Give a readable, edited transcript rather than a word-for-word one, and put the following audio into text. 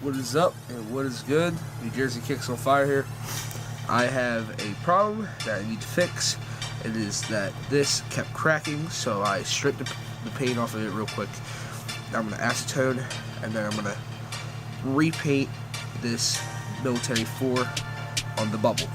What is up and what is good? New Jersey Kicks on Fire here. I have a problem that I need to fix. It is that this kept cracking, so I stripped the paint off of it real quick. I'm going to acetone, and then I'm going to repaint this Military 4 on the bubble.